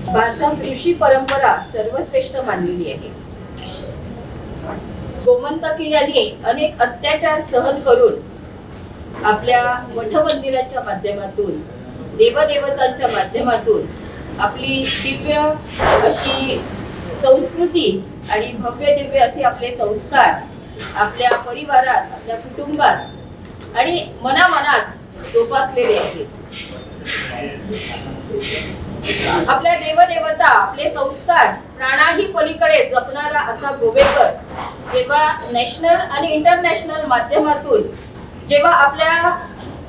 भारतात ऋषी परंपरा सर्वश्रेष्ठ मानलेली आहे. गोमंतकीयांनी अनेक अत्याचार सहन करून आपल्या मठ मंदिराच्या माध्यमातून, देवदेवतांच्या माध्यमातून आपली दिव्य अशी संस्कृती आणि भव्य दिव्य असे आपले संस्कार आपल्या परिवारात, आपल्या कुटुंबात आणि मनामनात जोपासलेले आहेत. आपल्या देवदेवता, आपले संस्कार प्राणाही पलीकडे जपणारा असा गोवेकर जेव्हा नॅशनल आणि इंटरनॅशनल माध्यमातून जेव्हा आपल्या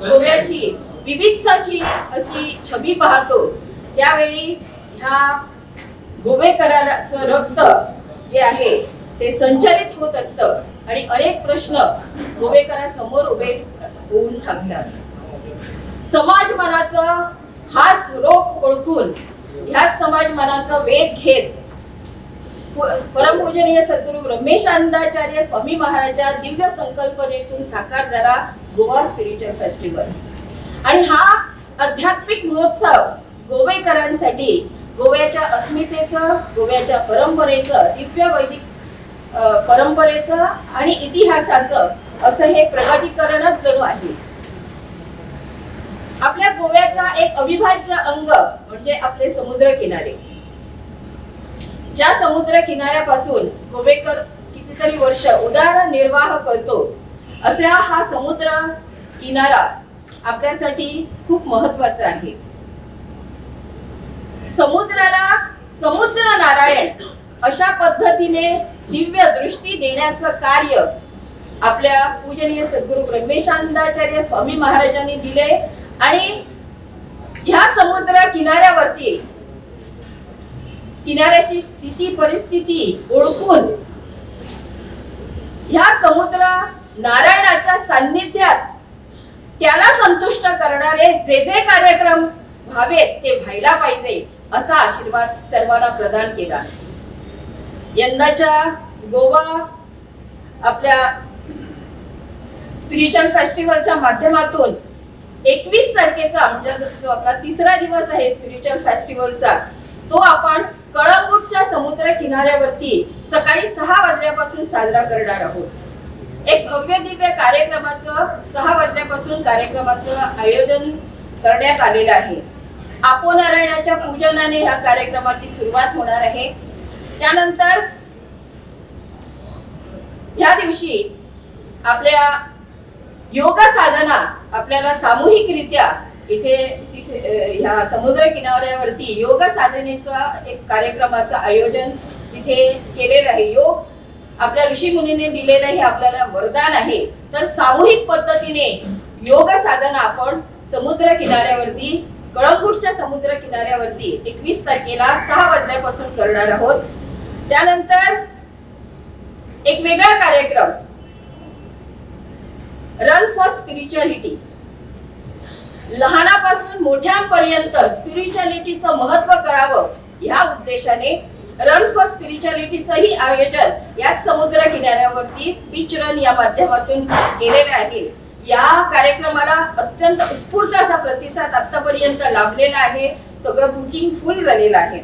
गोव्याची विविधताची अशी छबी पाहतो, त्यावेळी ह्या गोवेकरांचं रक्त जे आहे ते संचलित होत असतं आणि अनेक प्रश्न गोवेकरांसमोर उभे होऊन टाकतात. समाज मनाचं हाच रोग ओळखून ह्या समाज मनाचा वेध घेत परमपूजनीय सद्गुरू ब्रह्मेशानंदाचार्य स्वामी महाराजांच्या दिव्य संकल्पनेतून साकार झाला गोवा स्पिरिच्युअल फेस्टिवल. आणि हा आध्यात्मिक महोत्सव गोवेकरांसाठी गोव्याच्या अस्मितेचं, गोव्याच्या परंपरेचं, दिव्य वैदिक परंपरेचं आणि इतिहासाचं असं हे प्रगटीकरणच जणू आहे. आपल्या गोव्याचा एक अविभाज्य अंग म्हणजे आपले समुद्र किनारे. ज्या समुद्र किनाऱ्यापासून गोवेकर कितीतरी वर्ष उदरनिर्वाह करतो, असा हा समुद्र किनारा आपल्यासाठी खूप महत्वाचा आहे. समुद्राला समुद्र नारायण अशा पद्धतीने दिव्य दृष्टी देण्याचं कार्य आपल्या पूजनीय सद्गुरू ब्रह्मेशानंदाचार्य स्वामी महाराजांनी दिले. आणि ह्या समुद्र किनाऱ्यावरती किनाऱ्याची स्थिती परिस्थिती ओळखून ह्या समुद्र नारायणाच्या सान्निध्यात त्याला संतुष्ट करणारे जे जे कार्यक्रम व्हावेत ते व्हायला पाहिजे असा आशीर्वाद सर्वांना प्रदान केला. यंदाच्या गोवा आपल्या स्पिरिच्युअल फेस्टिवलच्या माध्यमातून 21 तारखेचा म्हणजे जो आपला तिसरा दिवस आहे स्पिरिच्युअल फेस्टिवलचा, तो आपण कळंगूटच्या समुद्र किनाऱ्यावरती सकाळी 6 वाजल्यापासून साजरा करणार आहोत. एक भव्य दिव्य कार्यक्रमाचं 6 वाजल्यापासून कार्यक्रमाचं आयोजन करण्यात आलेलं आहे. आपोनारायणाच्या पूजनाने ह्या कार्यक्रमाची सुरुवात होणार आहे. त्यानंतर ह्या दिवशी आपल्या योग साधना आपल्याला सामूहिकरित्या तिथे ह्या समुद्र किनाऱ्यावरती योग साधनेचा एक कार्यक्रमाचं आयोजन तिथे केलेलं आहे. योग आपल्या ऋषी मुनीने दिलेलं हे आपल्याला वरदान आहे. तर सामूहिक पद्धतीने योग साधना आपण समुद्र किनाऱ्यावरती, कळंगूटच्या समुद्र किनाऱ्यावरती 21 तारखेला 6 वाजल्यापासून करणार आहोत. त्यानंतर एक वेगळा कार्यक्रम रन फॉर स्पिरिच्युअलिटी. लहानापासून मोठ्यांपर्यंत स्पिरिच्युअलिटीचं महत्त्व कळावं ह्या उद्देशाने रन फॉर स्पिरिच्युअलिटीचंही आयोजन याच समुद्र किनाऱ्यावरती बीच रन या माध्यमातून केलेलं आहे. या कार्यक्रमाला अत्यंत उत्स्फूर्त असा प्रतिसाद आतापर्यंत लाभलेला आहे. सगळं बुकिंग फुल झालेलं आहे.